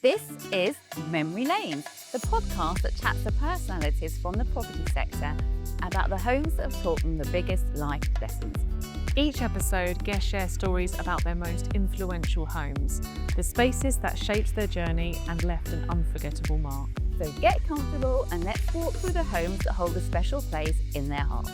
This is Memory Lane, the podcast that chats to personalities from the property sector about the homes that have taught them the biggest life lessons. Each episode, guests share stories about their most influential homes, the spaces that shaped their journey and left an unforgettable mark. So get comfortable and let's walk through the homes that hold a special place in their hearts.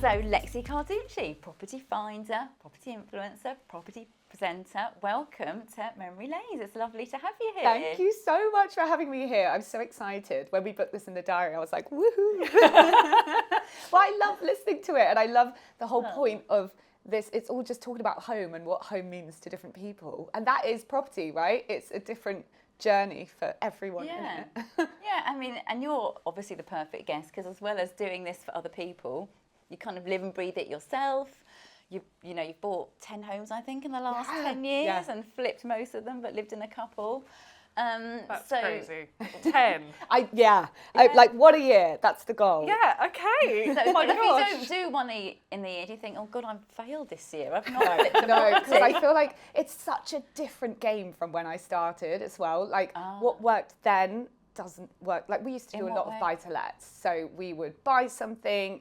So Lexie Carducci, property finder, property influencer, property presenter, welcome to Memory Lane. It's lovely to have you here. Thank you so much for having me here. I'm so excited. When we booked this in the diary, I was like, woohoo. Well, I love listening to it, and I love the whole point of this. It's all just talking about home and what home means to different people. And that is property, right? It's a different journey for everyone. Yeah. Yeah, I mean, and you're obviously the perfect guest because as well as doing this for other people, you kind of live and breathe it yourself. You've bought 10 homes, I think, in the last 10 years and flipped most of them, but lived in a couple. That's crazy. 10. Like 1 a year. That's the goal. Yeah, okay. So oh my if gosh. you don't do one in the year, do you think, oh God, I've failed this year? I've not flipped a No, because property. I feel like it's such a different game from when I started as well. Like what worked then doesn't work. Like we used to do a lot of buy-to-lets. So we would buy something,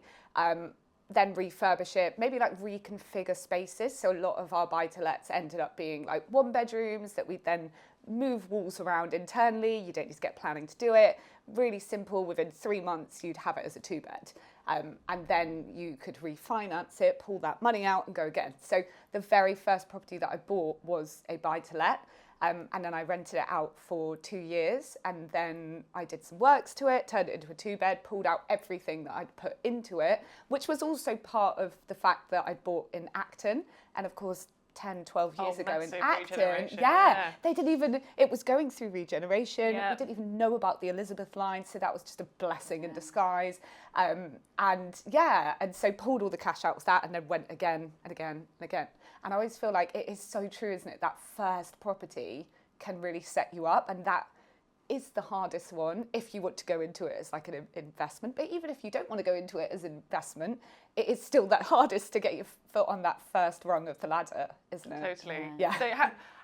then refurbish it, maybe like reconfigure spaces. So a lot of our buy-to-lets ended up being like 1 bedrooms that we'd then move walls around internally. You don't need to get planning to do it. Really simple. Within 3 months, you'd have it as a 2-bed. And then you could refinance it, pull that money out and go again. So the very first property that I bought was a buy-to-let. And then I rented it out for 2 years, and then I did some works to it, turned it into a 2-bed, pulled out everything that I'd put into it, which was also part of the fact that I bought in Acton. And of course, 10, 12 years ago in Acton, they didn't even, it was going through regeneration. We didn't even know about the Elizabeth line, so that was just a blessing in disguise. And so pulled all the cash out with that and then went again and again and again. And I always feel like it is so true, isn't it? That first property can really set you up, and that is the hardest one if you want to go into it as like an investment. But even if you don't want to go into it as an investment, it is still that hardest to get your foot on that first rung of the ladder, isn't it? Totally. Yeah. So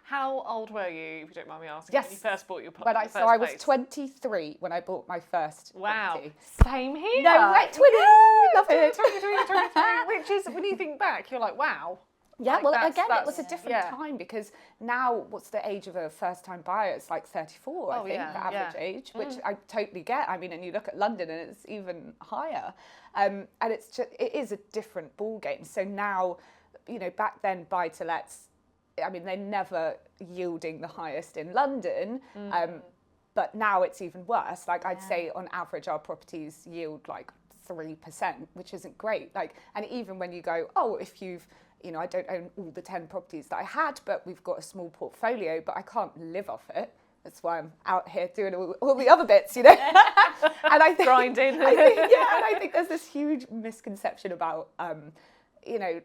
how old were you, if you don't mind me asking, when you first bought your property? I was 23 when I bought my first property. Same here. No, we're twinning. Love it. 23, which is, when you think back, you're like, wow. Yeah, like well, that's it was a different time because now, what's the age of a first-time buyer? It's like 34, I think, the average age, which I totally get. I mean, and you look at London and it's even higher. And it is a different ball game. So now, back then, buy-to-lets, I mean, they're never yielding the highest in London. But now it's even worse. Like I'd say on average, our properties yield like 3%, which isn't great. And even when you go, if you've, I don't own all the 10 properties that I had, but we've got a small portfolio, but I can't live off it. That's why I'm out here doing all the other bits, And I think, grinding. I think there's this huge misconception about,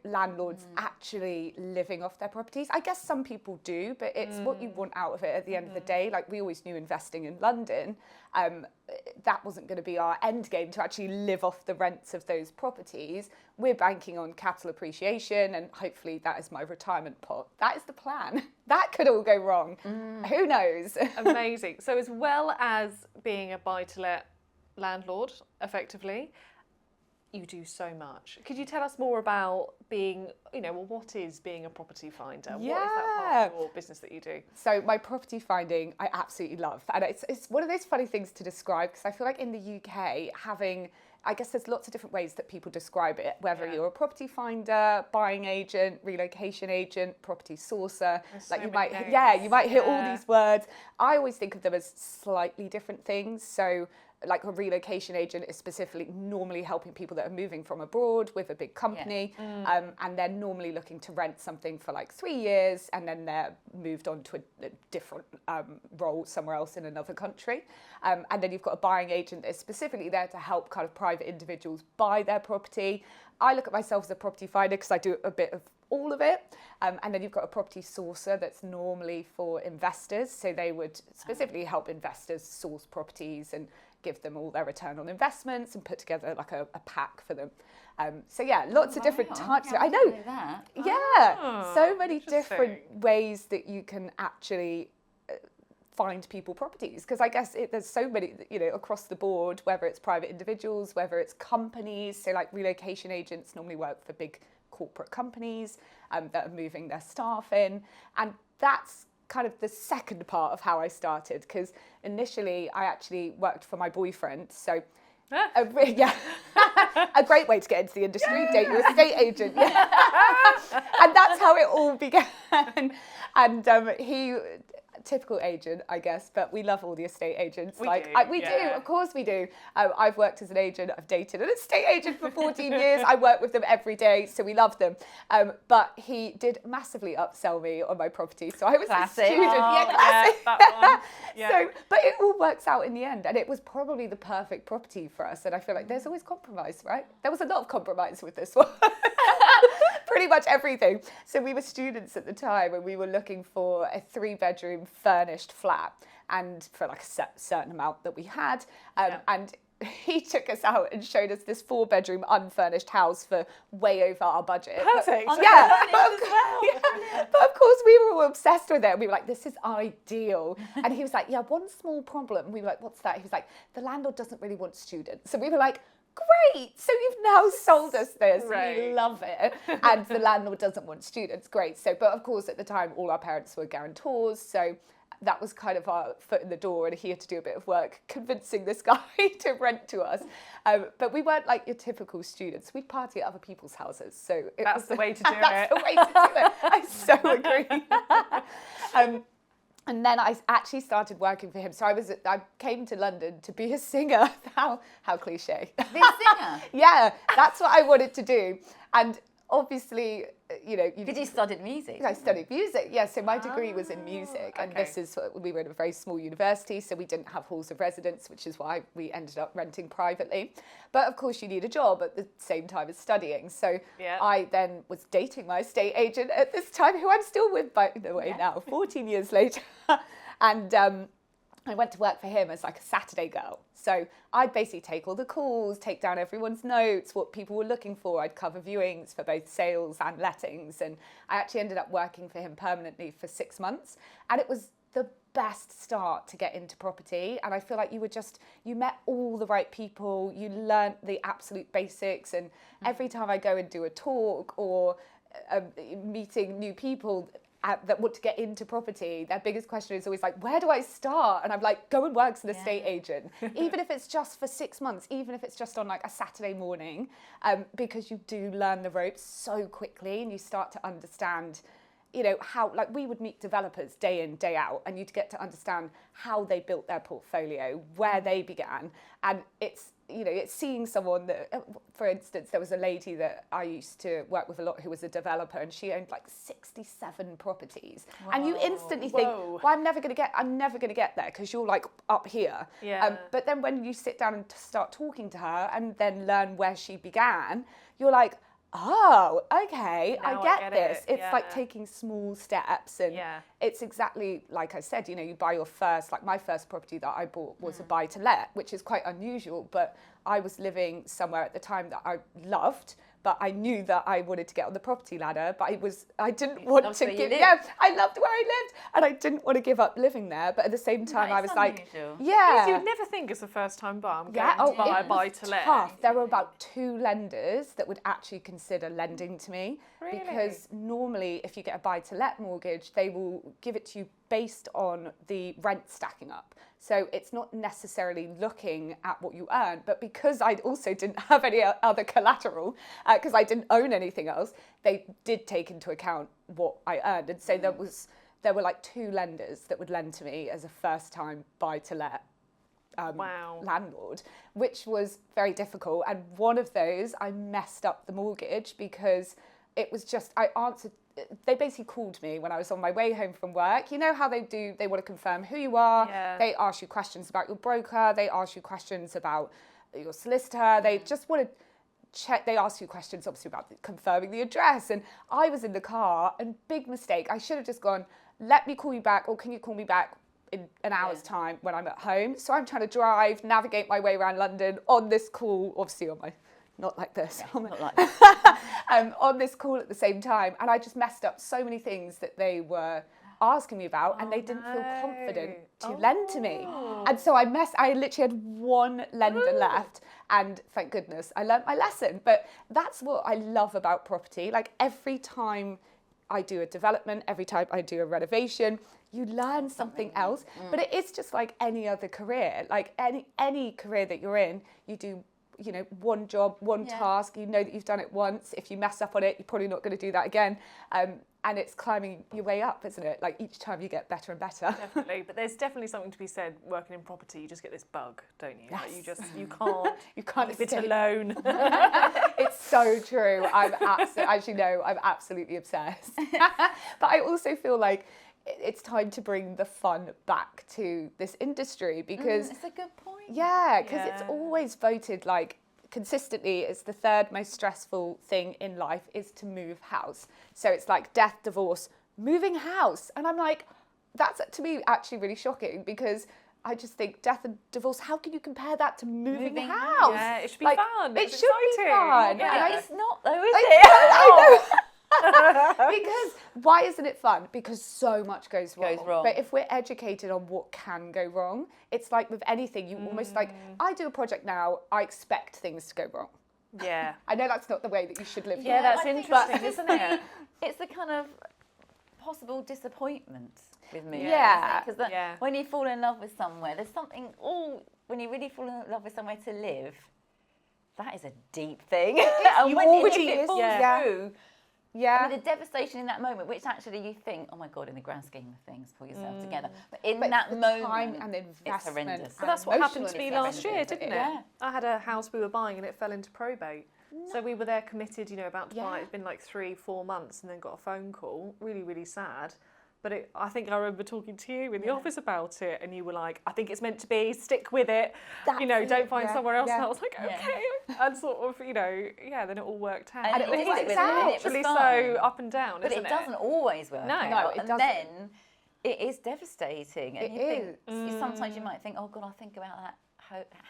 landlords actually living off their properties. I guess some people do, but it's what you want out of it at the end of the day. Like we always knew investing in London, that wasn't going to be our end game to actually live off the rents of those properties. We're banking on capital appreciation, and hopefully that is my retirement pot. That is the plan. That could all go wrong. Who knows? Amazing. So as well as being a buy-to-let landlord, effectively, you do so much. Could you tell us more about being, what is being a property finder? What is that part of your business that you do? So my property finding, I absolutely love. And it's one of those funny things to describe because I feel like in the UK, I guess there's lots of different ways that people describe it, whether you're a property finder, buying agent, relocation agent, property sourcer. You might hear all these words. I always think of them as slightly different things. So like a relocation agent is specifically normally helping people that are moving from abroad with a big company, and they're normally looking to rent something for like 3 years, and then they're moved on to a different role somewhere else in another country. And then you've got a buying agent that is specifically there to help kind of private individuals buy their property. I look at myself as a property finder because I do a bit of all of it. And then you've got a property sourcer that's normally for investors. So they would specifically help investors source properties and give them all their return on investments and put together like a pack for them. So yeah, lots of different types of it. I know. That. Yeah, so many interesting. different ways that you can actually find people properties, because I guess there's so many, across the board, whether it's private individuals, whether it's companies. So like relocation agents normally work for big corporate companies that are moving their staff in, and that's kind of the second part of how I started, because initially I actually worked for my boyfriend. So a great way to get into the industry, date your estate agent. Yeah. And that's how it all began. And he, typical agent, I guess, but we love all the estate agents. We do, of course we do. I've worked as an agent, I've dated an estate agent for 14 years. I work with them every day, so we love them. But he did massively upsell me on my property. So I was a student. That one. Yeah. So, but it all works out in the end, and it was probably the perfect property for us. And I feel like there's always compromise, right? There was a lot of compromise with this one. Pretty much everything. So we were students at the time, and we were looking for a 3-bedroom furnished flat, and for like a certain amount that we had. And he took us out and showed us this 4-bedroom unfurnished house for way over our budget. Perfect. But of course we were all obsessed with it. We were like, this is ideal. And he was like, yeah, one small problem. We were like, what's that? He was like, the landlord doesn't really want students. So we were like, great, so you've now sold us this. Right. We love it. And the landlord doesn't want students. Great. So, but of course at the time all our parents were guarantors, so that was kind of our foot in the door, and he had to do a bit of work convincing this guy to rent to us. But we weren't like your typical students. We'd party at other people's houses. So That's the way to do it. That's the way to do it. I so agree. And then I actually started working for him. So I came to London to be a singer. How cliche. Be a singer? Yeah, that's what I wanted to do. And obviously, Because you studied music. I studied music, yeah. So my degree was in music, and we were in a very small university, so we didn't have halls of residence, which is why we ended up renting privately. But of course, you need a job at the same time as studying. So I then was dating my estate agent at this time, who I'm still with, by the way, now, 14 years later. And I went to work for him as like a Saturday girl. So I'd basically take all the calls, take down everyone's notes, what people were looking for. I'd cover viewings for both sales and lettings. And I actually ended up working for him permanently for 6 months. And it was the best start to get into property. And I feel like you met all the right people, you learnt the absolute basics. And every time I go and do a talk or meeting new people that want to get into property, their biggest question is always like, where do I start? And I'm like, go and work as an estate agent, even if it's just for 6 months, even if it's just on like a Saturday morning, because you do learn the ropes so quickly, and you start to understand, how, like, we would meet developers day in, day out, and you'd get to understand how they built their portfolio, where they began. And it's seeing someone that, for instance, there was a lady that I used to work with a lot who was a developer, and she owned like 67 properties. Whoa. And you instantly think, well, I'm never going to get there, because you're like up here. Yeah. But then when you sit down and start talking to her and then learn where she began, you're like, oh, okay, now I get this. it. It's like taking small steps, and it's exactly like I said, you buy your first, like my first property that I bought was a buy to let, which is quite unusual, but I was living somewhere at the time that I loved, but I knew that I wanted to get on the property ladder, but I didn't want to give, I loved where I lived, and I didn't want to give up living there, but at the same time I was like, you would never think as a first-time buyer, I'm going to buy a buy-to-let. Tough. There were about 2 lenders that would actually consider lending to me. Really? Because normally if you get a buy-to-let mortgage, they will give it to you based on the rent stacking up. So it's not necessarily looking at what you earn, but because I also didn't have any other collateral, because I didn't own anything else, they did take into account what I earned. And so there were like 2 lenders that would lend to me as a first-time buy-to-let landlord, which was very difficult. And one of those, I messed up the mortgage because it was just, they basically called me when I was on my way home from work. You know how they want to confirm who you are. Yeah. They ask you questions about your broker. They ask you questions about your solicitor. They just want to check. They ask you questions obviously about confirming the address. And I was in the car, and big mistake. I should have just gone, let me call you back, or can you call me back in an hour's time when I'm at home. So I'm trying to drive, navigate my way around London on this call, obviously on my, not like this, Not like that. on this call at the same time. And I just messed up so many things that they were asking me about, and they didn't feel confident to lend to me. And so I literally had one lender left, and thank goodness I learnt my lesson. But that's what I love about property. Like every time I do a development, every time I do a renovation, you learn something else. But it is just like any other career. Like any career that you're in, you do, you know, one job, one task, you know that you've done it once. If you mess up on it, you're probably not going to do that again. And it's climbing your way up, isn't it? Like each time you get better and better. Definitely, but there's definitely something to be said working in property. You just get this bug, don't you? Yes. Like you can't leave it escape. alone. It's so true. As you know, I'm absolutely obsessed. But I also feel like it's time to bring the fun back to this industry because it's a good point. Yeah, because it's always voted like consistently as the third most stressful thing in life is to move house. So it's like death, divorce, moving house. And I'm like, that's to me actually really shocking because I just think death and divorce, how can you compare that to moving house? Yeah, it should be like, fun. It should be fun. Yeah. And it's not though, is it? I know. Because why isn't it fun? Because so much goes wrong. But if we're educated on what can go wrong, it's like with anything, you almost like, I do a project now, I expect things to go wrong. Yeah. I know that's not the way that you should live. Yeah, that's I think interesting, isn't it? It's the kind of possible disappointment with me. Yeah. Because when you fall in love with somewhere, there's something, when you really fall in love with somewhere to live, that is a deep thing. And You when already it is, falls through, yeah. I mean, the devastation in that moment, which actually you think, oh my God, in the grand scheme of things, pull yourself together. But in that the moment, time and it's investment. horrendous. But that's what happened to Emotionally, me it's last year, didn't it? Yeah. I had a house we were buying and it fell into probate. So we were there committed, you know, about to buy. Yeah. It's been like 3-4 months and then got a phone call. Really, really sad. But I think I remember talking to you in the office about it and you were like, I think it's meant to be, stick with it. You know, don't find somewhere else. And I was like, okay. And sort of, you know, then it all worked out. And it it all was works out. Literally so up and down, but isn't it doesn't always work out. it and doesn't. then it is devastating. And It you think, is. sometimes you might think, oh God, I'll think about that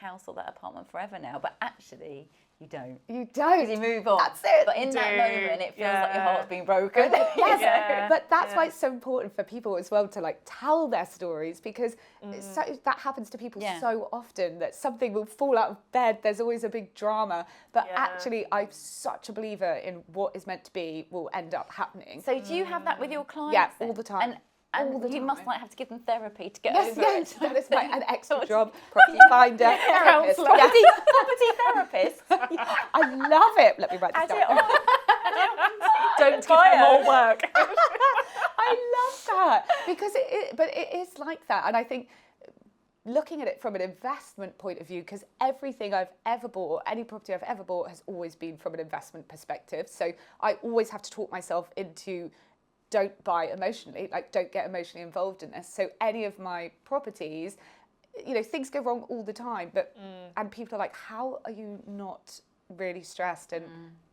house or that apartment forever now. But actually, you don't. You don't. Because you move on. That's it. But in that moment, it feels like your heart's been broken. Yes, but that's why it's so important for people as well to like tell their stories because that happens to people so often that something will fall out of bed. There's always a big drama, but actually, I'm such a believer in what is meant to be will end up happening. So do you have that with your clients? Yeah, then? all the time. And all the you time. must like have to give them therapy to get over Yes, it. that is an extra job. Property finder, therapist. Counsellor. Property therapist. I love it. Let me write this Add down. it on. Don't give them more work. I love that because it is like that, and I think looking at it from an investment point of view, because everything I've ever bought, any property I've ever bought, has always been from an investment perspective. So I always have to talk myself into don't buy emotionally, like don't get emotionally involved in this. So any of my properties, you know, things go wrong all the time, but and people are like, how are you not really stressed and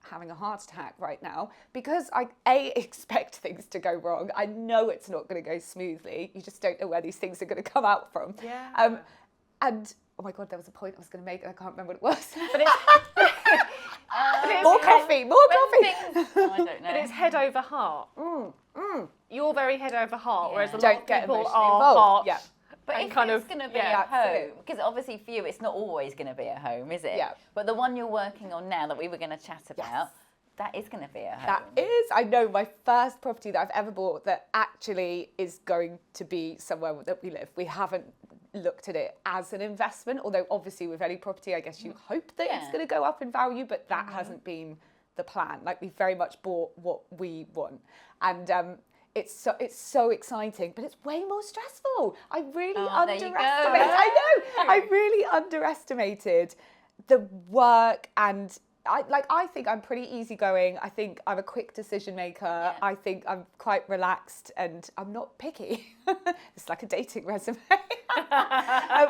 having a heart attack right now? Because I expect things to go wrong. I know it's not going to go smoothly. You just don't know where these things are going to come out from. Yeah. And oh my God, there was a point I was going to make and I can't remember what it was. But it's More coffee. I don't know. But it's head over heart. You're very head over heart, whereas a lot Don't of get people emotionally are involved. heart. Yeah. But and if kind it's of- going to be yeah, a home, absolutely. because obviously for you it's not always going to be a home, is it? Yeah. But the one you're working on now that we were going to chat about, that is going to be a home. That is, I know, my first property that I've ever bought that actually is going to be somewhere that we live. We haven't looked at it as an investment, although obviously with any property, I guess you hope that it's going to go up in value, but that hasn't been the plan. Like we've very much bought what we want. And it's so exciting, but it's way more stressful. I really underestimated. I really underestimated the work, and I think I'm pretty easygooing. I think I'm a quick decision maker. Yeah. I think I'm quite relaxed and I'm not picky. It's like a dating resume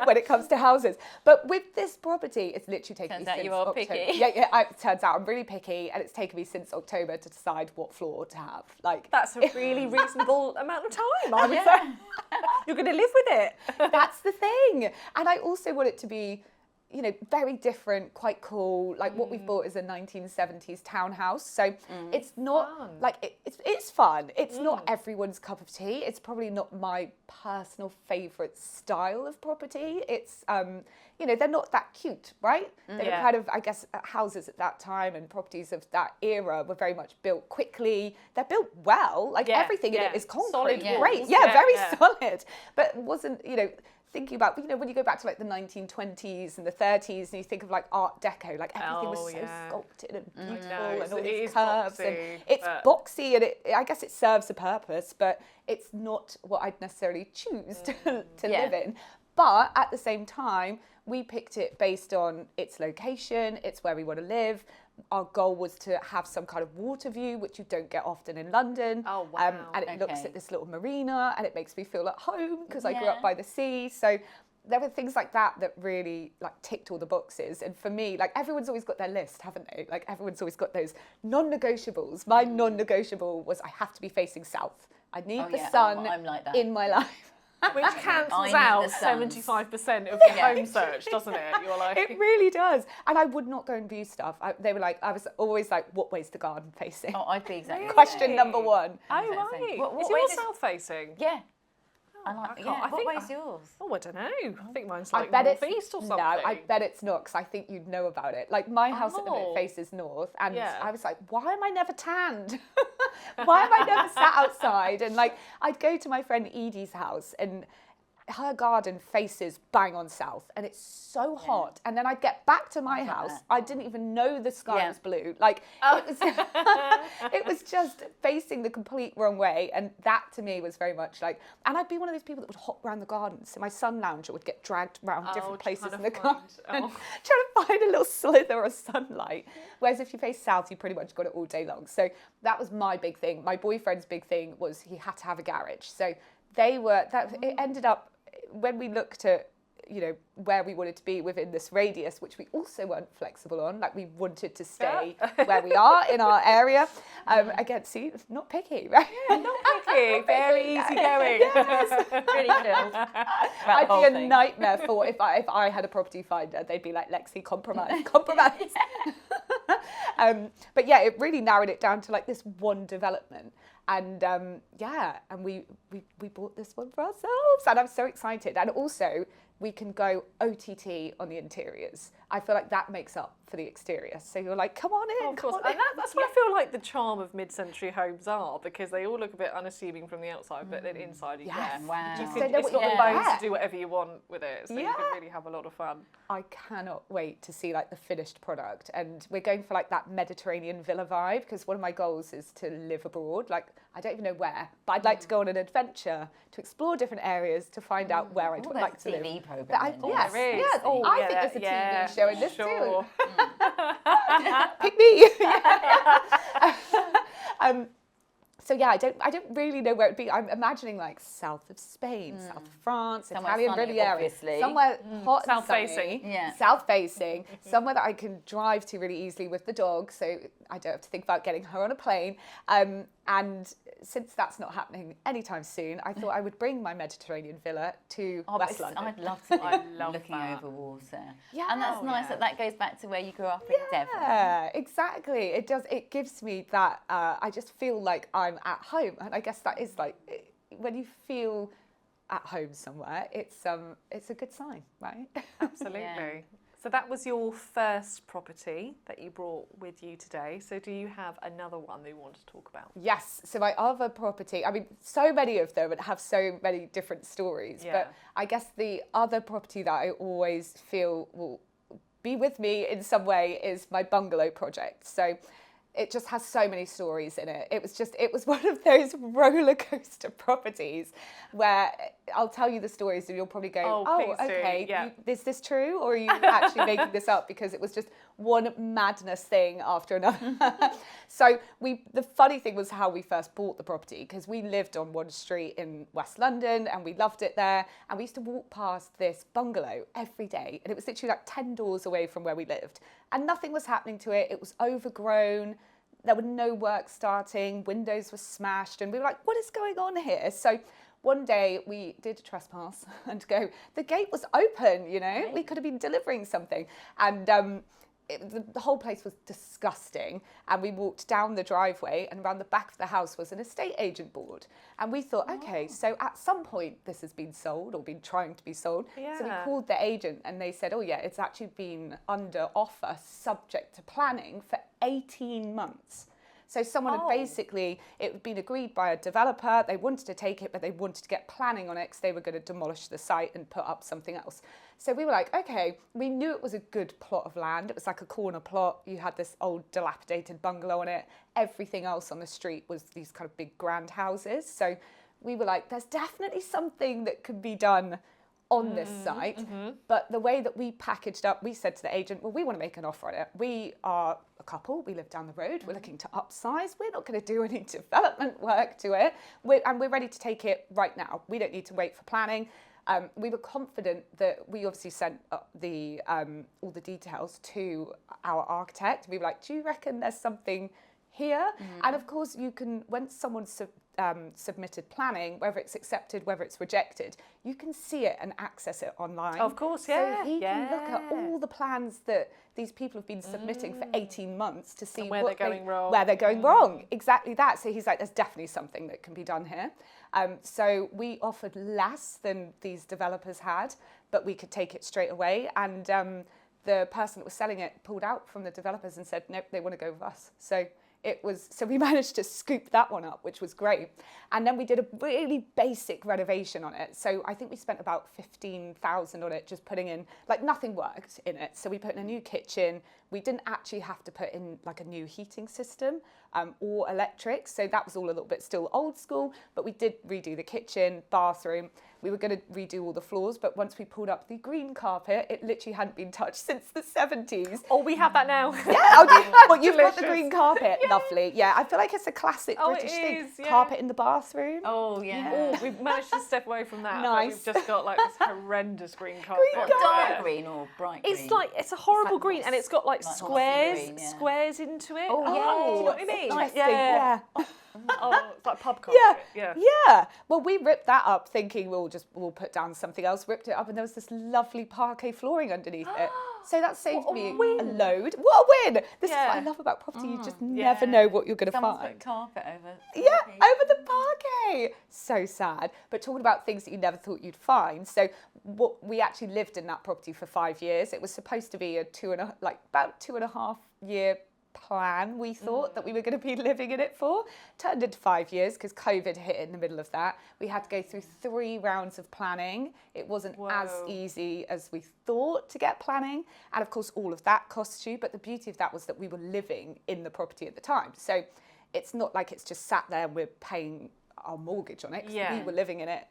when it comes to houses. But with this property, it's literally taken Turns me out since you are October. picky. Yeah, it turns out I'm really picky, and it's taken me since October to decide what floor to have. Like That's a really reasonable amount of time, I would say. You're going to live with it. That's the thing. And I also want it to be, you know, very different, quite cool. Like what we've bought is a 1970s townhouse. So it's not Fun. like, it's fun. It's not everyone's cup of tea. It's probably not my personal favourite style of property. It's, you know, they're not that cute, right? They were kind of, I guess, houses at that time and properties of that era were very much built quickly. They're built well. Like everything in it is concrete. Solid Great. walls. Yeah, very solid. But wasn't, you know, thinking about, you know, when you go back to like the 1920s and the 30s and you think of like Art Deco, like everything was so sculpted and beautiful and all these curves. And it's boxy and I guess it serves a purpose, but it's not what I'd necessarily choose to live in. But at the same time, we picked it based on its location, it's where we want to live. Our goal was to have some kind of water view, which you don't get often in London. Oh, wow. And it looks at this little marina and it makes me feel at home because I grew up by the sea. So there were things like that that really like ticked all the boxes. And for me, like everyone's always got their list, haven't they? Like everyone's always got those non-negotiables. My non-negotiable was I have to be facing south. I need the sun I'm like that. in my life. Which cancels I out need the suns. 75% of your home search, doesn't it? You're like, It really does. And I would not go and view stuff. They were like, I was always like, what way's the garden facing? Oh, I'd be exactly the Question same. number one. oh, right. What Is way yours does- south facing? Yeah. I like. can't- Yeah. I What think- way's yours? Oh, I don't know. I think mine's I like bet it's northeast or something. No, I bet it's not because I think you'd know about it. Like my house at the minute Oh. faces north, and Yeah. I was like, why am I never tanned? Why am I never sat outside? And like, I'd go to my friend Edie's house, and her garden faces bang on south, and it's so hot. And then I'd get back to my house, I didn't even know the sky was blue. Like it was, it was just facing the complete wrong way, and that to me was very much like. And I'd be one of those people that would hop around the garden. So my sun lounger would get dragged around different places in the garden, trying to find a little slither of sunlight. Whereas if you face south, you pretty much got it all day long. So that was my big thing. My boyfriend's big thing was he had to have a garage. So they were that. It ended up. When we looked at, you know, where we wanted to be within this radius, which we also weren't flexible on, like we wanted to stay where we are in our area. Again, see, not picky, right? Yeah, not picky, very easy going. Really chilled. I'd be a nightmare for if I had a property finder. They'd be like, Lexie, compromise. But yeah, it really narrowed it down to like this one development. And and we bought this one for ourselves, and I'm so excited. And also, we can go OTT on the interiors. I feel like that makes up for the exterior. So you're like, come on in, Of course, come on and in. that's what I feel like the charm of mid-century homes are, because they all look a bit unassuming from the outside, but then inside you Yes. Wow. you Just can, don't know it's what got the you're bones gonna to do whatever you want with it, so you Yeah. can really have a lot of fun. I cannot wait to see like the finished product, and we're going for like that Mediterranean villa vibe, because one of my goals is to live abroad. Like I don't even know where, but I'd like to go on an adventure to explore different areas to find out where I'd like to live. TV program. But yes, there is. yes. Oh, I yeah, think there's a yeah, TV show in this sure. too. Pick me. So yeah, I don't really know where it'd be. I'm imagining like south of Spain, south of France, Somewhere Italian sunny, Riviera, obviously. somewhere hot, South and sunny, facing. Yeah. south facing, somewhere that I can drive to really easily with the dog, so I don't have to think about getting her on a plane. And since that's not happening anytime soon, I thought I would bring my Mediterranean villa to West London. I'd love to I live love looking that. over water. Yeah. And that's Oh, nice yeah. that goes back to where you grew up in Devon. Yeah, exactly. It does. It gives me that. I just feel like I'm at home, and I guess that is like when you feel at home somewhere. It's a good sign, right? Absolutely. Yeah. So that was your first property that you brought with you today. So do you have another one that you want to talk about? Yes. So my other property, I mean, so many of them and have so many different stories. Yeah. But I guess the other property that I always feel will be with me in some way is my bungalow project. So it just has so many stories in it. It was one of those roller coaster properties where I'll tell you the stories and you'll probably go, Oh, please do. okay, Yeah. is this true? Or are you actually making this up? Because it was just one madness thing after another. So the funny thing was how we first bought the property, because we lived on one street in West London and we loved it there. And we used to walk past this bungalow every day. And it was literally like 10 doors away from where we lived. And nothing was happening to it. It was overgrown. There were no work starting. Windows were smashed. And we were like, what is going on here? So one day we did a trespass and go, the gate was open, you know, we could have been delivering something. And the whole place was disgusting, and we walked down the driveway, and around the back of the house was an estate agent board, and we thought, okay, so at some point this has been sold or been trying to be sold. So we called the agent, and they said, oh yeah, it's actually been under offer subject to planning for 18 months. So someone had basically, it had been agreed by a developer, they wanted to take it, but they wanted to get planning on it because they were going to demolish the site and put up something else. So we were like, okay, we knew it was a good plot of land. It was like a corner plot. You had this old dilapidated bungalow on it. Everything else on the street was these kind of big grand houses. So we were like, there's definitely something that could be done on this site. But the way that we packaged up, we said to the agent, well, we want to make an offer on it. We are a couple, we live down the road, we're looking to upsize, we're not going to do any development work to it, and we're ready to take it right now. We don't need to wait for planning. We were confident that we obviously sent all the details to our architect. We were like, do you reckon there's something here? And of course, you can, when someone's submitted planning, whether it's accepted, whether it's rejected, you can see it and access it online. Of course, yeah. So he can look at all the plans that these people have been submitting for 18 months to see where they're going wrong. Where they're going wrong. Exactly that. So he's like, there's definitely something that can be done here. So we offered less than these developers had, but we could take it straight away. And the person that was selling it pulled out from the developers and said, nope, they want to go with us. So we managed to scoop that one up, which was great. And then we did a really basic renovation on it. So I think we spent about 15,000 on it, just putting in, like nothing worked in it. So we put in a new kitchen. We didn't actually have to put in like a new heating system or electric. So that was all a little bit still old school, but we did redo the kitchen, bathroom. We were going to redo all the floors, but once we pulled up the green carpet, it literally hadn't been touched since the 70s. Oh, we have that now. Yeah, well, you've got the green carpet. Yeah. Lovely. Yeah, I feel like it's a classic British thing. Yeah. Carpet in the bathroom. Oh, yeah. Oh, we've managed to step away from that. Nice. But we've just got like this horrendous green carpet. Dark green or bright green? It's a horrible like green, and it's got like squares green, into it. Oh, yeah. Do you know what I mean? Interesting. Yeah. Oh, it's like pub carpet. Yeah. Well, we ripped that up thinking we'll put down something else, ripped it up, and there was this lovely parquet flooring underneath it. So that saved me a load. What a win! This is what I love about property. You just never know what you're going to find. Put carpet over. Over the parquet. So sad. But talking about things that you never thought you'd find. So we actually lived in that property for 5 years. It was supposed to be about 2.5 year plan, we thought, that we were going to be living in it for. Turned into 5 years because COVID hit in the middle of that. We had to go through 3 rounds of planning. It wasn't as easy as we thought to get planning. And of course, all of that costs you. But the beauty of that was that we were living in the property at the time. So it's not like it's just sat there and we're paying our mortgage on it, because we were living in it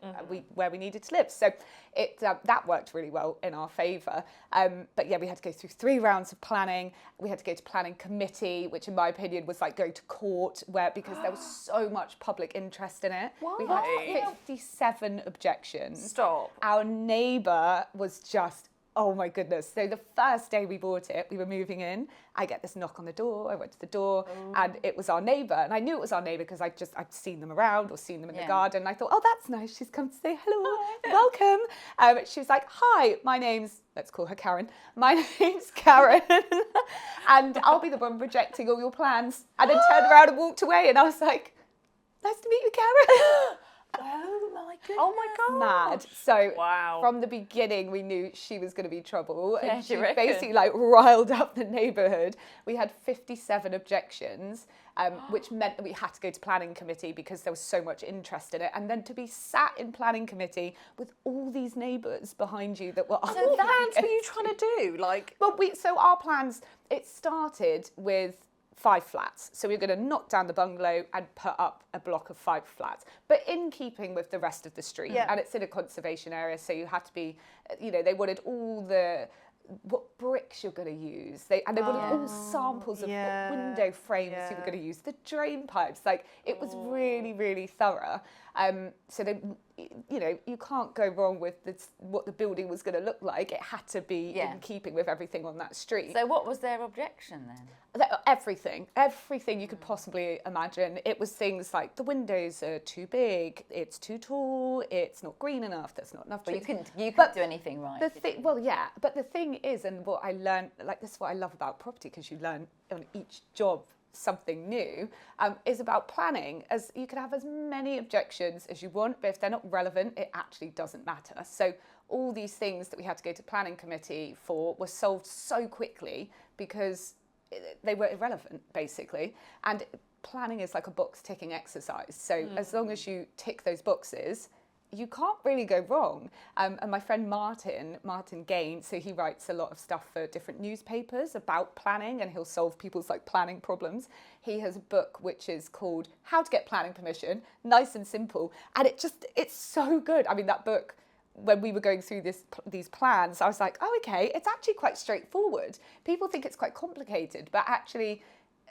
where we needed to live. So that worked really well in our favour. But yeah, we had to go through 3 rounds of planning. We had to go to planning committee, which in my opinion was like going to court, because there was so much public interest in it. Why? We had 57 objections. Stop. Our neighbour was just, oh my goodness. So the first day we bought it, we were moving in. I get this knock on the door. I went to the door and it was our neighbour. And I knew it was our neighbour because I'd seen them around or seen them in the garden. And I thought, oh, that's nice. She's come to say hello, welcome. She was like, hi, my name's, let's call her Karen. My name's Karen. And I'll be the one rejecting all your plans. And then turned around and walked away. And I was like, nice to meet you, Karen. Oh my goodness. Oh my God. Mad. So from the beginning, we knew she was going to be trouble. Yeah, and she you reckon? basically riled up the neighbourhood. We had 57 objections, which meant that we had to go to planning committee because there was so much interest in it. And then to be sat in planning committee with all these neighbours behind you that were... So what plans were you trying to do? So our plans, it started with 5 flats. So we were going to knock down the bungalow and put up a block of 5 flats, but in keeping with the rest of the street. And it's in a conservation area, so you had to be, they wanted all what bricks you're going to use. They wanted all samples of what window frames you were going to use, the drain pipes. It was really, really thorough. So they, you can't go wrong with what the building was going to look like. It had to be in keeping with everything on that street. So what was their objection then? Everything you could possibly imagine. It was things like the windows are too big, it's too tall, it's not green enough, there's not enough trees. But you couldn't do anything right. But the thing is, and what I learned, like this is what I love about property, because you learn on each job something new, is about planning. As you can have as many objections as you want, but if they're not relevant, it actually doesn't matter. So all these things that we had to go to planning committee for were solved so quickly because they were irrelevant, basically. And planning is like a box ticking exercise. So as long as you tick those boxes, you can't really go wrong. And my friend Martin Gaines, so he writes a lot of stuff for different newspapers about planning, and he'll solve people's like planning problems. He has a book which is called How to Get Planning Permission, nice and simple. And it's so good. I mean, that book, when we were going through these plans, I was like, oh, okay, it's actually quite straightforward. People think it's quite complicated, but actually,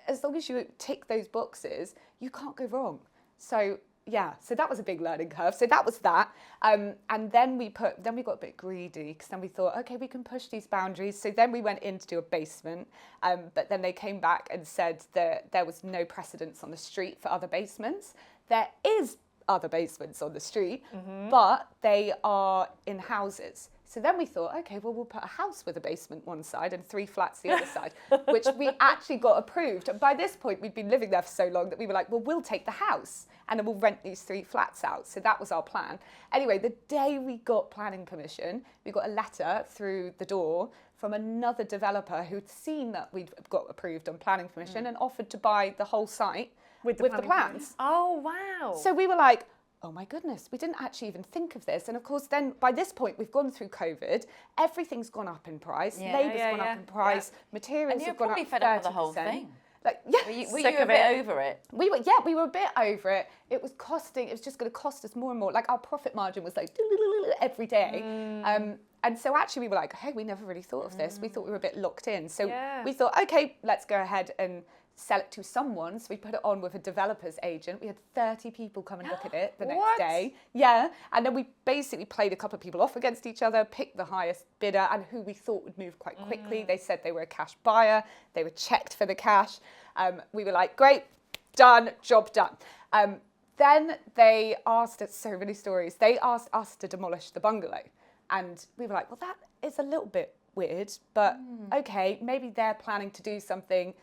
as long as you tick those boxes, you can't go wrong. So yeah, so that was a big learning curve. So that was that. And then we got a bit greedy, because then we thought, okay, we can push these boundaries. So then we went in to do a basement, but then they came back and said that there was no precedence on the street for other basements. There is other basements on the street, but they are in houses. So then we thought, okay, well, we'll put a house with a basement one side and 3 flats the other side, which we actually got approved. And by this point, we'd been living there for so long that we were like, well, we'll take the house and then we'll rent these 3 flats out. So that was our plan. Anyway, the day we got planning permission, we got a letter through the door from another developer who'd seen that we'd got approved on planning permission and offered to buy the whole site with the plans. Oh, wow. So we were like, oh my goodness, we didn't actually even think of this. And of course, then by this point, we've gone through COVID. Everything's gone up in price. Labour's gone up in price. Materials have gone up 30%. And you're probably fed up with the whole thing. Like, yes. Were you a bit over it? We were a bit over it. It was just going to cost us more and more. Like our profit margin was like every day. And so actually we were like, hey, we never really thought of this. We thought we were a bit locked in. So we thought, okay, let's go ahead and sell it to someone. So we put it on with a developer's agent. We had 30 people come and look at it the next day. Yeah. And then we basically played a couple of people off against each other, picked the highest bidder and who we thought would move quite quickly. They said they were a cash buyer. They were checked for the cash. We were like, great, done, job done. Then they asked us, so many stories, they asked us to demolish the bungalow. And we were like, well, that is a little bit weird, but okay, maybe they're planning to do something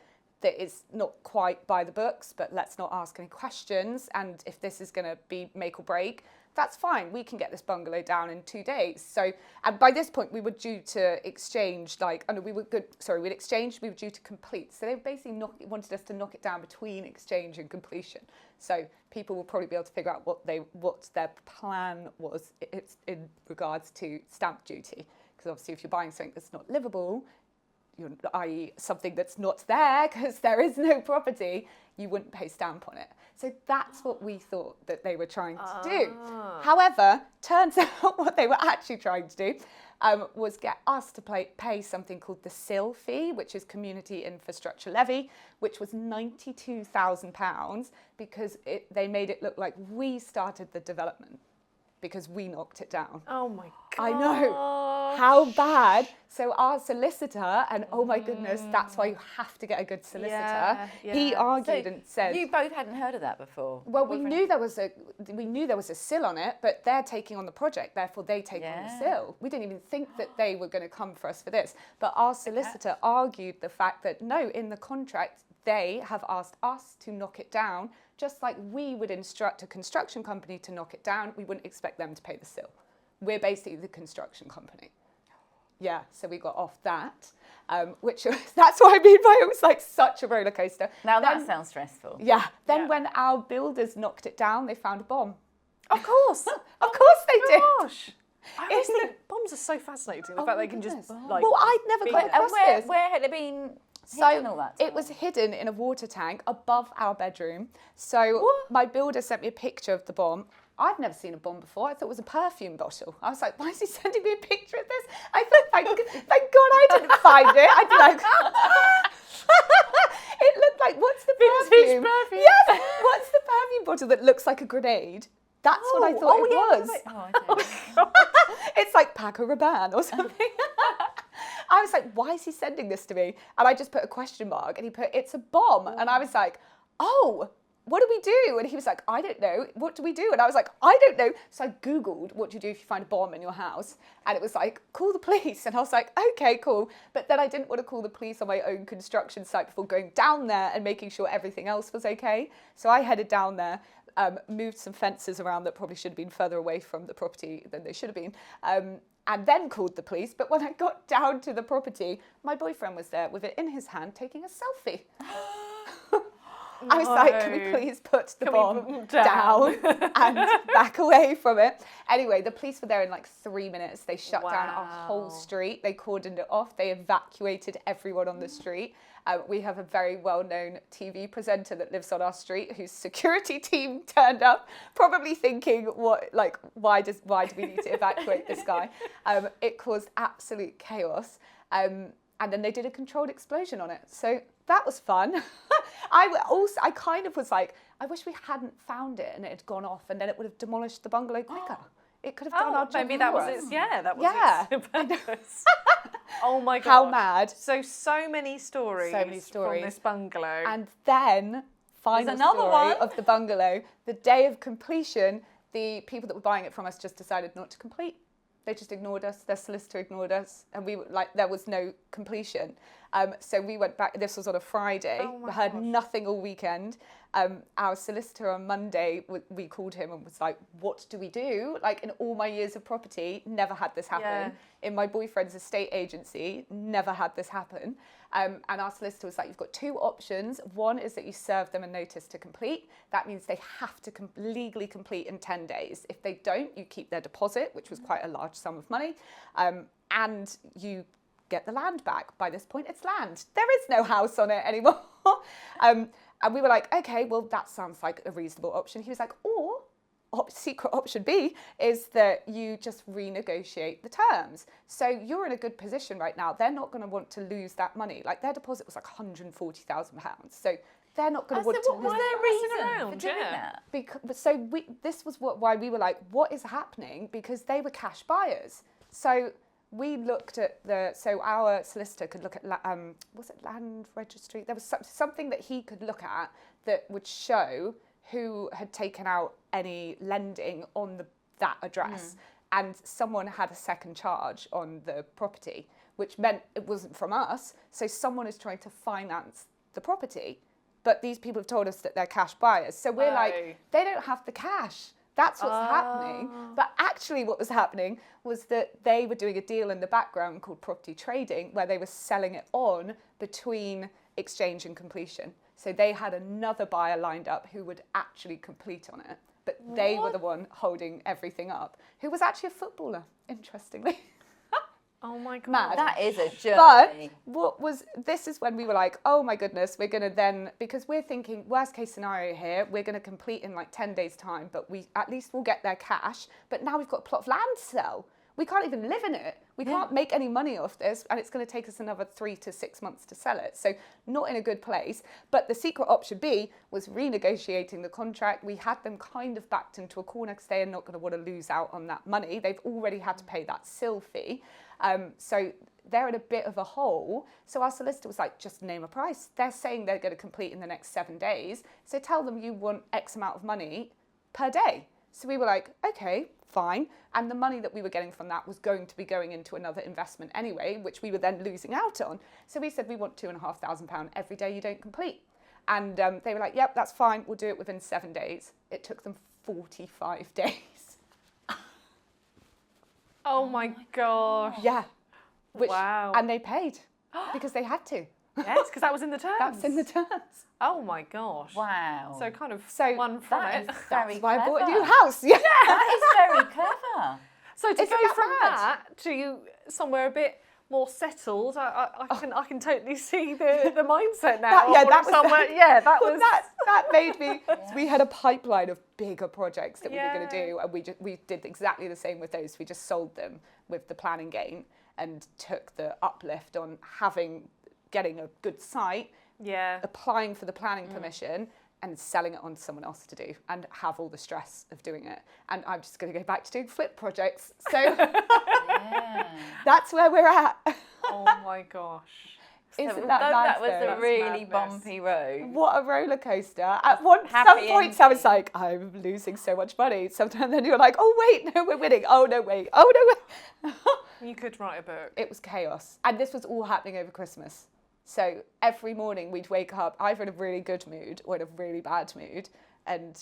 that is not quite by the books, but let's not ask any questions. And if this is going to be make or break, that's fine. We can get this bungalow down in 2 days. So, and by this point, we were due to exchange, we were due to complete. So they basically wanted us to knock it down between exchange and completion. So people will probably be able to figure out what their plan was in regards to stamp duty. Because obviously if you're buying something that's not livable, i.e. something that's not there because there is no property, you wouldn't pay stamp on it. So that's what we thought that they were trying to do. However, turns out what they were actually trying to do was get us to pay something called the SIL fee, which is Community Infrastructure Levy, which was £92,000 because they made it look like we started the development because we knocked it down. Oh my God. I know. How bad. So our solicitor, and oh my goodness, that's why you have to get a good solicitor. He argued and said, you both hadn't heard of that before. Well, we knew there was a SIL on it, but they're taking on the project, therefore they take on the SIL. We didn't even think that they were going to come for us for this. But our solicitor argued the fact that no, in the contract, they have asked us to knock it down, just like we would instruct a construction company to knock it down. We wouldn't expect them to pay the SIL. We're basically the construction company. Yeah, so we got off that, that's what I mean by it was like such a roller coaster. Now that sounds stressful. Yeah. Then when our builders knocked it down, they found a bomb. Of course. Of course they did. Gosh. I always think bombs are so fascinating. The fact they can just like. Well, I'd never come across this. Where had it been? So it was hidden in a water tank above our bedroom. So my builder sent me a picture of the bomb. I've never seen a bomb before. I thought it was a perfume bottle. I was like, why is he sending me a picture of this? I thought, thank God I didn't find it. I'd be like, it looked like, what's the perfume? Vintage perfume. Yes, what's the perfume bottle that looks like a grenade? That's what I thought it was. Oh, I don't. It's like Paco Rabanne or something. I was like, why is he sending this to me? And I just put a question mark and he put, it's a bomb. And I was like, oh, what do we do? And he was like, I don't know. What do we do? And I was like, I don't know. So I Googled, what do you do if you find a bomb in your house? And it was like, call the police. And I was like, okay, cool. But then I didn't want to call the police on my own construction site before going down there and making sure everything else was okay. So I headed down there. Moved some fences around that probably should have been further away from the property than they should have been, and then called the police. But when I got down to the property, my boyfriend was there with it in his hand taking a selfie. I was like, can we please put the bomb down and back away from it? Anyway, the police were there in like 3 minutes. They shut down our whole street. They cordoned it off. They evacuated everyone on the street. We have a very well-known TV presenter that lives on our street whose security team turned up, probably thinking, why do we need to evacuate this guy? It caused absolute chaos. And then they did a controlled explosion on it. So that was fun. I kind of was like, I wish we hadn't found it and it had gone off and then it would have demolished the bungalow quicker. It could have done our job. Maybe that was its, its purpose. Oh my God. How mad. So many stories from this bungalow. And then, final story of the bungalow, the day of completion, the people that were buying it from us just decided not to complete. They just ignored us. Their solicitor ignored us, and we were like, there was no completion. So we went back. This was on a Friday. We heard nothing all weekend. Our solicitor on Monday, we called him and was like, "What do we do?" Like, in all my years of property, never had this happen. Yeah. In my boyfriend's estate agency, never had this happen. And our solicitor was like, "You've got two options. One is that you serve them a notice to complete. That means they have to legally complete in 10 days. If they don't, you keep their deposit, which was quite a large sum of money, and you get the land back. By this point, it's land. There is no house on it anymore." And we were like, okay, well, that sounds like a reasonable option. He was like, or secret option B is that you just renegotiate the terms. So you're in a good position right now. They're not going to want to lose that money. Like, their deposit was like £140,000. So they're not going to want to lose. Was there a reason for doing that? This was why we were like, what is happening? Because they were cash buyers. So we looked at our solicitor could look at, was it land registry? There was something that he could look at that would show who had taken out any lending on that address. And someone had a second charge on the property, which meant it wasn't from us. So someone is trying to finance the property. But these people have told us that they're cash buyers. So we're like, they don't have the cash. That's what's happening. But actually what was happening was that they were doing a deal in the background called property trading, where they were selling it on between exchange and completion. So they had another buyer lined up who would actually complete on it. But they were the one holding everything up, who was actually a footballer, interestingly. Oh my God. Mad. That is a journey. But this is when we were like, oh my goodness, we're going to then, because we're thinking worst case scenario here, we're going to complete in like 10 days time, but at least we'll get their cash. But now we've got a plot of land to sell. We can't even live in it. We can't make any money off this, and it's going to take us another 3 to 6 months to sell it. So not in a good place. But the secret option B was renegotiating the contract. We had them kind of backed into a corner because they are not going to want to lose out on that money. They've already had to pay that SIL fee. So they're in a bit of a hole. So our solicitor was like, just name a price. They're saying they're going to complete in the next 7 days. So tell them you want X amount of money per day. So we were like, okay, fine. And the money that we were getting from that was going to be going into another investment anyway, which we were then losing out on. So we said, we want £2,500 every day you don't complete. And they were like, yep, that's fine. We'll do it within 7 days. It took them 45 days. Oh my gosh. Yeah. Wow. And they paid because they had to. Yes, because that was in the terms. That's in the terms. Oh my gosh. Wow. So kind of So one from that it. is very That's why I bought a clever. new house. Yeah. That is very clever. So to Isn't go that from mad? that to somewhere a bit more settled, I can totally see the mindset now. That made me. So we had a pipeline of bigger projects that we were going to do, and we did exactly the same with those. We just sold them with the planning gain and took the uplift on getting a good site, applying for the planning permission, and selling it on to someone else to do and have all the stress of doing it. And I'm just going to go back to doing flip projects. So that's where we're at. Oh my gosh. Isn't that nice? That was though? a really madness. bumpy road. What a roller coaster. At Happy some points I was ending. like, I'm losing so much money. Sometimes then you're like, oh wait, no, we're winning. Oh no, wait. Oh no, wait. You could write a book. It was chaos. And this was all happening over Christmas. So every morning we'd wake up either in a really good mood or in a really bad mood. And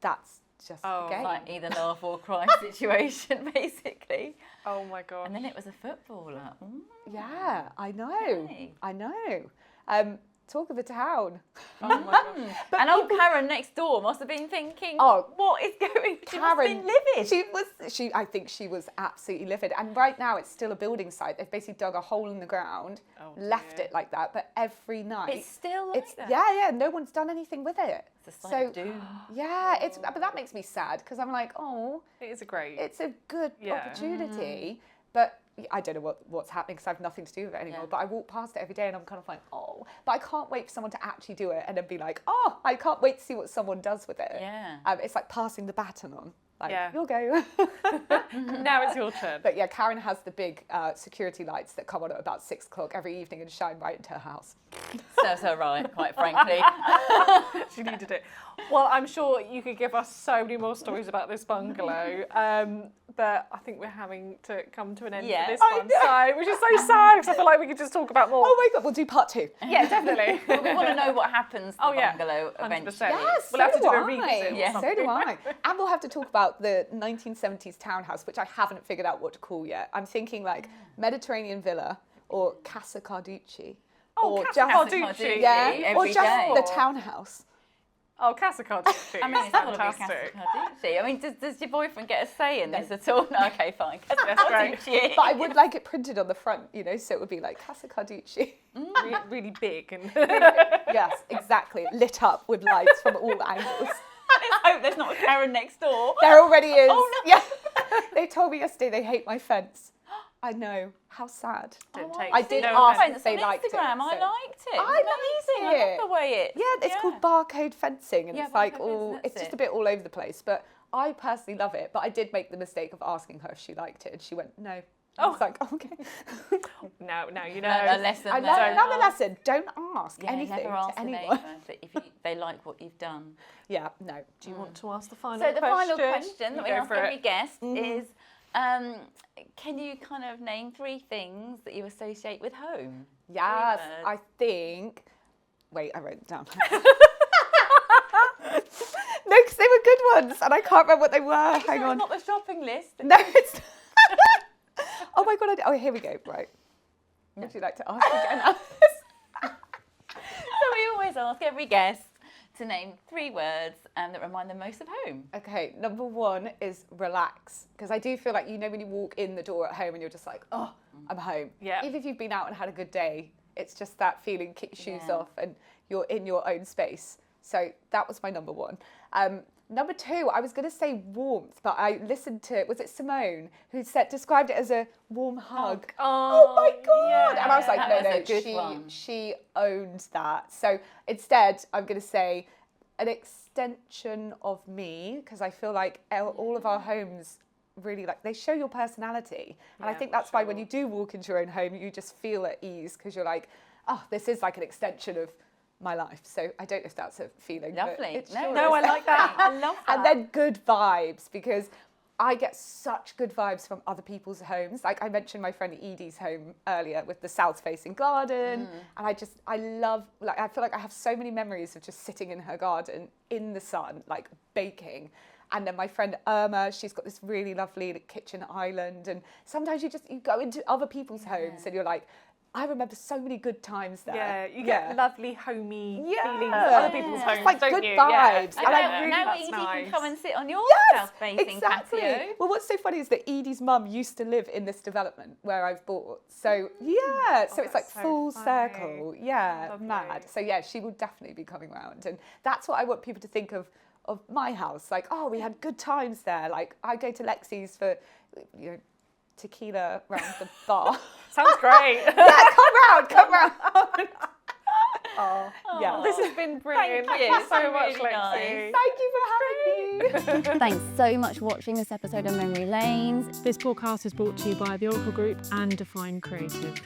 that's just the game. Like either laugh or cry situation, basically. Oh my god. And then it was a footballer. Yeah, I know. Okay. I know. Talk of the town. Oh my god. And old Karen next door must have been thinking, Oh, what is going on? She must have been livid. I think she was absolutely livid. And right now it's still a building site. They've basically dug a hole in the ground, left dear. it like that. But every night, It's still like that. yeah, no one's done anything with it. It's a sign of doom. Yeah, but that makes me sad because I'm like, oh, It is a great. it's a good Yeah. opportunity, but I don't know what's happening because I have nothing to do with it anymore. Yeah. But I walk past it every day and I'm kind of like, oh, but I can't wait for someone to actually do it and then be like, oh, I can't wait to see what someone does with it. Yeah. It's like passing the baton on. Like, Yeah. you'll go. Now it's your turn. But yeah, Karen has the big security lights that come on at about 6 o'clock every evening and shine right into her house. Serves her right, quite frankly. She needed it. Well, I'm sure you could give us so many more stories about this bungalow, but I think we're having to come to an end Yeah. for this I one, know. so, which is so sad because I feel like we could just talk about more. Oh my God, we'll do part 2. Yeah, definitely. We want to know what happens to Oh, the yeah. bungalow 100%. eventually. Yes, We'll have to so do a I. revisit or Yeah. So do I. And we'll have to talk about the 1970s townhouse, which I haven't figured out what to call yet. I'm thinking like Mediterranean Villa or Casa Carducci. Oh, or Casa just, Carducci. yeah, every or just day. the townhouse. Oh, Casa Carducci. I mean, it's got to be fantastic. Casa Carducci. I mean, does your boyfriend get a say in this at all? No, okay, fine. Casa That's great. Carducci. But I would like it printed on the front, so it would be like Casa Carducci. Really big and Yes, exactly. Lit up with lights from all angles. Let's hope there's not a Karen next door. There already is. Oh, no. Yeah. They told me yesterday they hate my fence. I know. How sad. Didn't take I did no ask offence. if they on liked it. Instagram, I so- liked it. I It was liked amazing. I it. love the way it. Yeah, it's called barcode fencing, and Yeah, it's like barcode all. fencing, It's that's just a it. bit all over the place. But I personally love it. But I did make the mistake of asking her if she liked it, and she went no. I was like, okay. Now you know. A lesson. I there. learned another lesson. Don't ask Yeah, anything never ask to the anyone. neighbour if they like what you've done. Yeah, no. Do you want to ask the final So the question? final question that we Go ask for every it. guest is, can you kind of name 3 things that you associate with home? Yes, words. I think. Wait, I wrote it down. No, because they were good ones, and I can't remember what they were. Hang on. Not the shopping list. No, it's. Oh my God! Oh, here we go. Right. Would you like to ask again, Alice? So we always ask every guest to name 3 words that remind them most of home. Okay, number 1 is relax, because I do feel like when you walk in the door at home and you're just like, oh, I'm home. Yeah. Even if you've been out and had a good day, it's just that feeling. Kick your shoes Yeah. off and you're in your own space. So that was my number 1. Number 2, I was going to say warmth, but I listened to, was it Simone, who described it as a warm hug. Oh my God. yeah. And I was like, That no, was no, a good one. she owned that. So instead, I'm going to say an extension of me, because I feel like all of our homes really they show your personality. And I Yeah, think that's why when sure. you do walk into your own home, you just feel at ease because you're like, oh, this is like an extension of my life. So I don't know if that's a feeling. but Lovely. it No, sure No, I is. like that. I love that. And then good vibes, because I get such good vibes from other people's homes. Like I mentioned my friend Edie's home earlier with the south-facing garden. And I love, I feel like I have so many memories of just sitting in her garden in the sun, like baking. And then my friend Irma, she's got this really lovely kitchen island. And sometimes you go into other people's homes and you're like, I remember so many good times there. Yeah, you get lovely homey Yeah. feelings at other people's Just homes, like don't good you? vibes. Yeah. And I now, really- now that's Edie nice. can come and sit on your Yes, south-facing exactly. patio. Well, what's so funny is that Edie's mum used to live in this development where I've bought. So yeah, so it's like that's so full funny. circle. Yeah, Lovely. mad. So yeah, she will definitely be coming round, and that's what I want people to think of my house. Like, oh, we had good times there. Like I go to Lexie's for tequila around the bar. Sounds great. Yeah, come round. Yeah. This has been brilliant. Thank you so much, really Lexie. nice. Thank you for having me. Thanks so much for watching this episode of Memory Lanes. This podcast is brought to you by the Oracle Group and Define Creative.